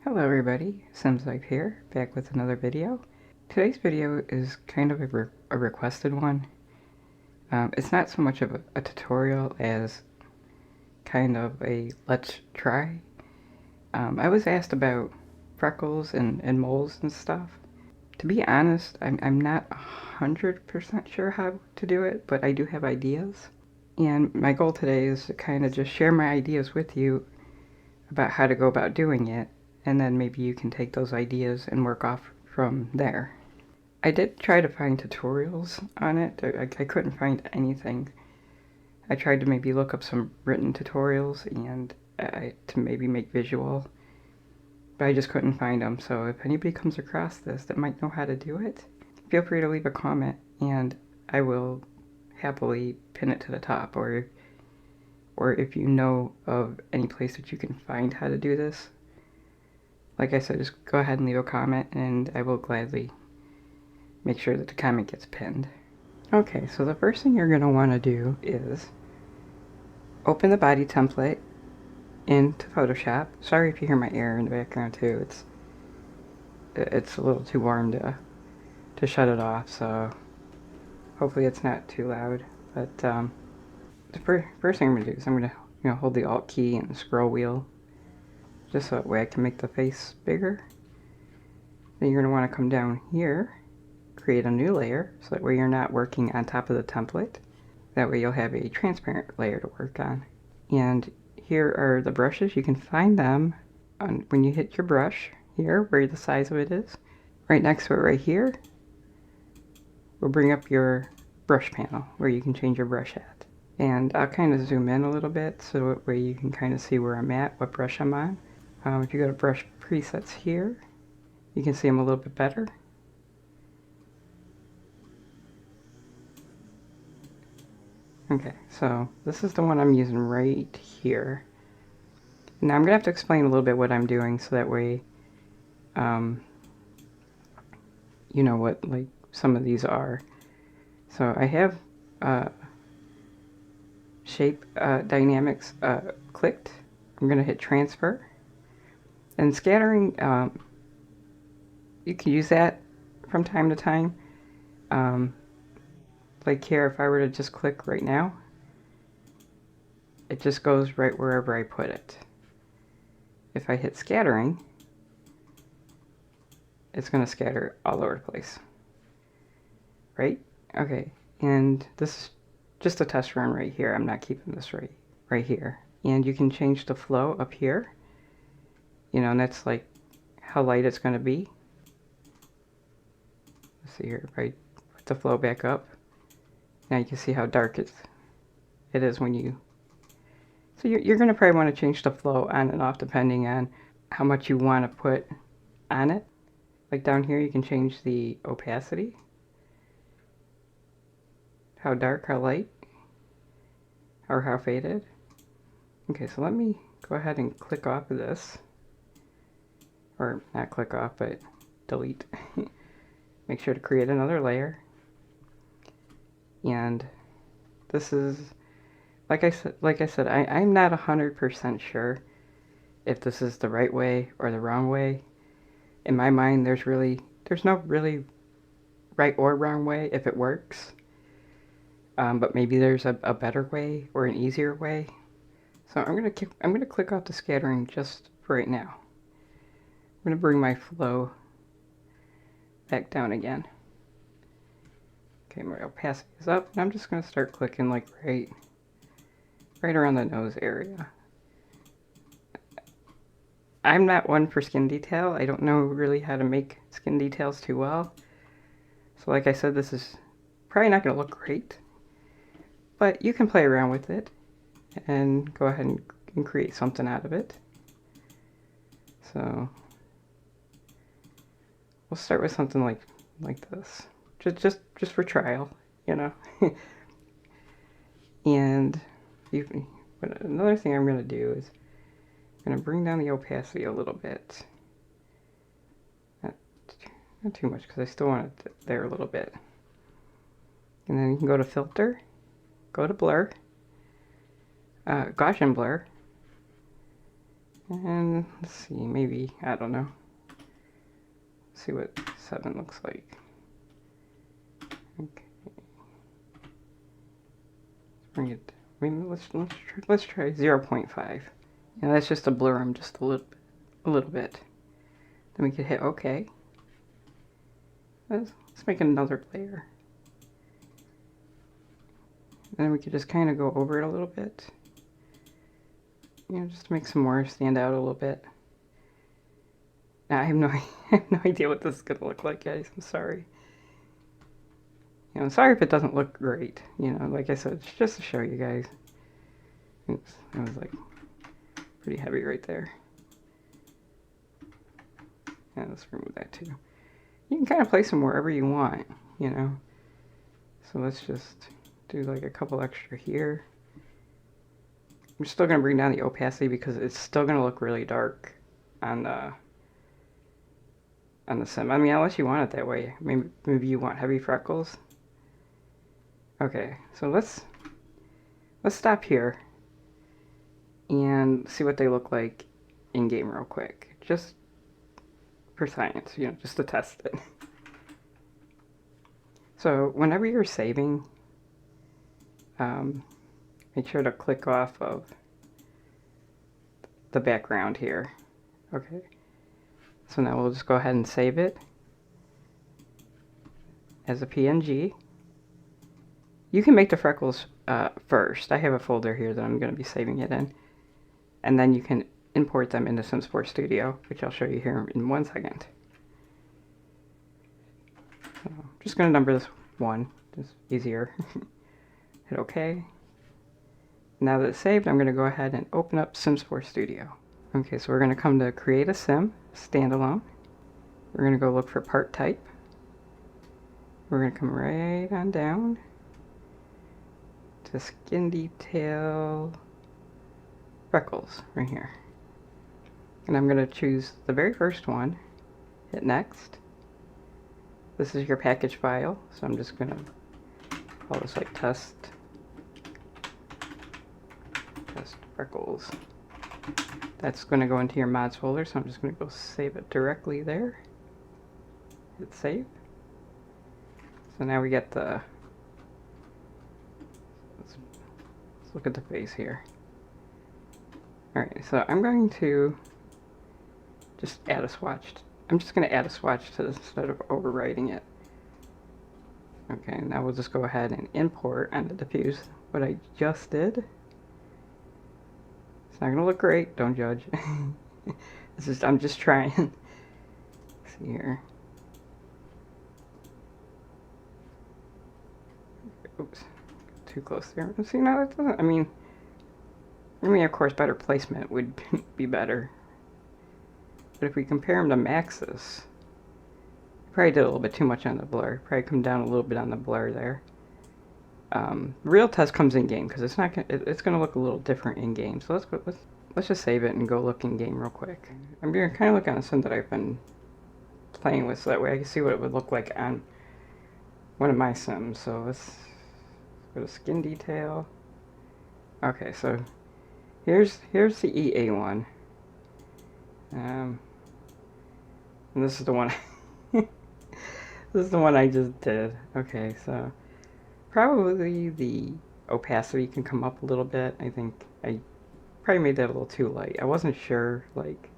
Hello everybody, Simslife here, back with another video. Today's video is kind of a requested one. It's not so much of a tutorial as kind of a let's try. I was asked about freckles and moles and stuff. To be honest, I'm not 100% sure how to do it, but I do have ideas. And my goal today is to kind of just share my ideas with you about how to go about doing it, and then maybe you can take those ideas and work off from there. I did try to find tutorials on it. I couldn't find anything. I tried to maybe look up some written tutorials and to maybe make visual, but I just couldn't find them. So if anybody comes across this that might know how to do it, feel free to leave a comment and I will happily pin it to the top, or if you know of any place that you can find how to do this, like I said, just go ahead and leave a comment and I will gladly make sure that the comment gets pinned. Okay, so the first thing you're going to want to do is open the body template into Photoshop. Sorry if you hear my air in the background too. It's a little too warm to shut it off, so hopefully it's not too loud. But the first thing I'm going to do is I'm going to hold the Alt key and the scroll wheel just so that way I can make the face bigger. Then you're going to want to come down here, create a new layer, so that way you're not working on top of the template. That way you'll have a transparent layer to work on. And here are the brushes. You can find them when you hit your brush here, where the size of it is. Right next to it right here will bring up your brush panel where you can change your brush at. And I'll kind of zoom in a little bit so that way you can kind of see where I'm at, what brush I'm on. If you go to brush presets here, you can see them a little bit better. Okay, so this is the one I'm using right here. Now I'm going to have to explain a little bit what I'm doing so that way you know what like some of these are. So I have shape dynamics clicked. I'm going to hit transfer. And scattering, you can use that from time to time. Like here, if I were to just click right now, it just goes right wherever I put it. If I hit scattering, it's going to scatter all over the place. Right? Okay, and this is just a test run right here. I'm not keeping this right here. And you can change the flow up here. You know, and that's like how light it's going to be. Let's see here, if I put the flow back up, now you can see how dark it is when you... So you're going to probably want to change the flow on and off depending on how much you want to put on it. Like down here you can change the opacity. How dark, how light, or how faded. Okay, so let me go ahead and click off of this. Or not click off, but delete. Make sure to create another layer. And this is, like I said, I'm not 100% sure if this is the right way or the wrong way. In my mind, there's no really right or wrong way if it works. But maybe there's a better way or an easier way. So I'm gonna click off the scattering just for right now. I'm gonna bring my flow back down again. Okay, my opacity is up, and I'm just gonna start clicking like right around the nose area. I'm not one for skin detail. I don't know really how to make skin details too well. So like I said, this is probably not gonna look great, but you can play around with it and go ahead and create something out of it. So we'll start with something like this, just for trial, you know. And another thing I'm going to do is I'm going to bring down the opacity a little bit. Not too much because I still want it there a little bit. And then you can go to filter, go to blur, Gaussian blur, And let's see, maybe, I don't know. See what 7 looks like. Okay. Bring it. Maybe let's try 0.5. And that's just to blur them just a little bit. Then we could hit OK. Let's make another layer. And then we could just kind of go over it a little bit. You know, just to make some more stand out a little bit. Now, I have no idea what this is gonna look like, guys. I'm sorry. You know, I'm sorry if it doesn't look great. You know, like I said, it's just to show you guys. Oops, that was like pretty heavy right there. Yeah, let's remove that too. You can kind of place them wherever you want, you know. So let's just do like a couple extra here. I'm still gonna bring down the opacity because it's still gonna look really dark on the sim. I mean, unless you want it that way. Maybe you want heavy freckles. Okay, so let's stop here and see what they look like in game real quick, just for science, you know, just to test it. So whenever you're saving, make sure to click off of the background here. Okay, so now we'll just go ahead and save it as a PNG. You can make the freckles first. I have a folder here that I'm going to be saving it in. And then you can import them into Simslife Studio, which I'll show you here in 1 second. So I'm just going to number this 1, just easier. Hit OK. Now that it's saved, I'm going to go ahead and open up Simslife Studio. Okay, so we're going to come to Create a Sim, Standalone. We're going to go look for Part Type. We're going to come right on down to Skin Detail Freckles right here. And I'm going to choose the very first one, hit Next. This is your package file, so I'm just going to call this like test freckles. That's going to go into your mods folder, so I'm just going to go save it directly there. Hit save. So now we get the, let's look at the face here. Alright, so I'm going to just add a swatch. I'm just going to add a swatch to this instead of overwriting it. Okay, now we'll just go ahead and import and diffuse what I just did. It's not going to look great, don't judge. I'm just trying. Let's see here. Oops, too close there. See, now that doesn't, I mean, of course, better placement would be better. But if we compare them to Max's, probably did a little bit too much on the blur. Probably come down a little bit on the blur there. Real test comes in game because it's gonna look a little different in game. So let's just save it and go look in game real quick. I'm gonna kind of look on a sim that I've been playing with, so that way I can see what it would look like on one of my sims. So let's go to Skin Detail. Okay, so here's the EA one. And this is the one. This is the one I just did. Okay, so probably the opacity can come up a little bit. I think I probably made that a little too light. I wasn't sure like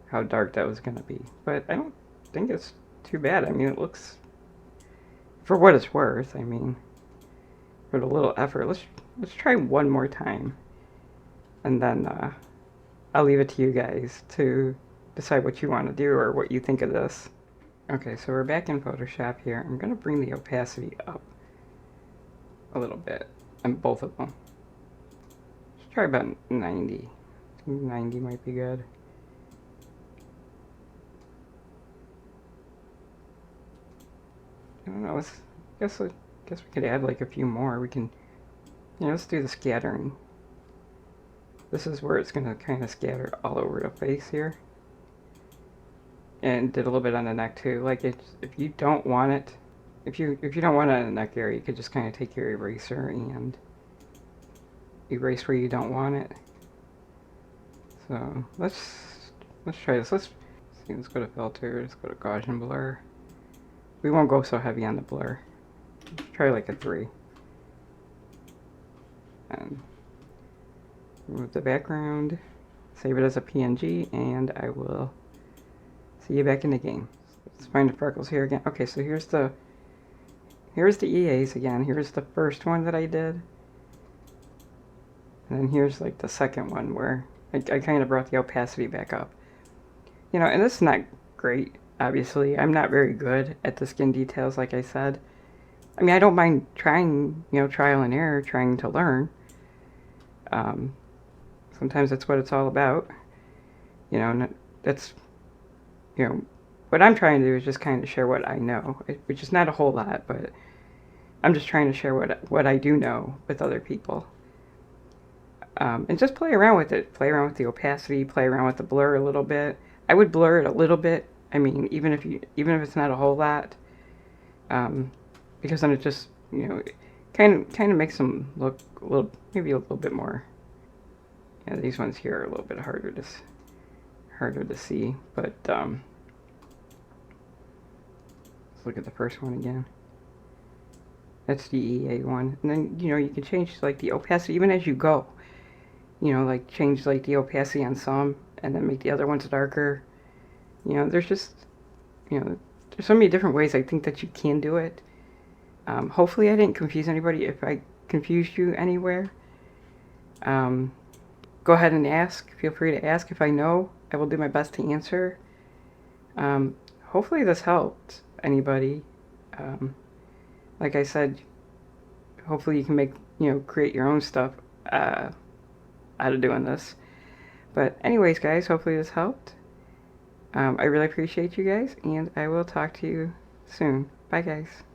how dark that was gonna be, but I don't think it's too bad. I mean, it looks, for what it's worth, I mean, for the little effort. Let's try one more time, and then I'll leave it to you guys to decide what you want to do or what you think of this. Okay, so we're back in Photoshop here. I'm going to bring the opacity up a little bit on both of them. Let's try about 90. I think 90 might be good. I don't know, guess we could add like a few more. We can, you know, let's do the scattering. This is where it's going to kind of scatter all over the face here. And did a little bit on the neck too. Like if you don't want it, if you don't want it in the neck area, you could just kind of take your eraser and erase where you don't want it. So let's try this. Let's see. Let's go to filter. Let's go to Gaussian blur. We won't go so heavy on the blur. Let's try like a 3. And remove the background. Save it as a PNG, and I will see you back in the game. Let's find the Freckles here again. Okay, so here's the EAs again. Here's the first one that I did. And then here's like the second one where I kind of brought the opacity back up. You know, and this is not great, obviously. I'm not very good at the skin details, like I said. I mean, I don't mind trying, you know, trial and error, trying to learn. Sometimes that's what it's all about. You know, and that's, you know, what I'm trying to do is just kind of share what I know, which is not a whole lot, but I'm just trying to share what I do know with other people. And just play around with it. Play around with the opacity, play around with the blur a little bit. I would blur it a little bit. I mean, even if it's not a whole lot, because then it just, you know, kind of makes them look a little, maybe a little bit more. Yeah, these ones here are a little bit harder to see, but let's look at the first one again. That's the EA one, and then, you know, you can change like the opacity even as you go. You know, like change like the opacity on some, and then make the other ones darker. You know, there's just, you know, there's so many different ways I think that you can do it. Hopefully I didn't confuse anybody. If I confused you anywhere, go ahead and ask. Feel free to ask. If I know, I will do my best to answer. Hopefully this helped anybody. Like I said, hopefully you can make, you know, create your own stuff out of doing this. But anyways, guys, hopefully this helped. I really appreciate you guys, and I will talk to you soon. Bye, guys.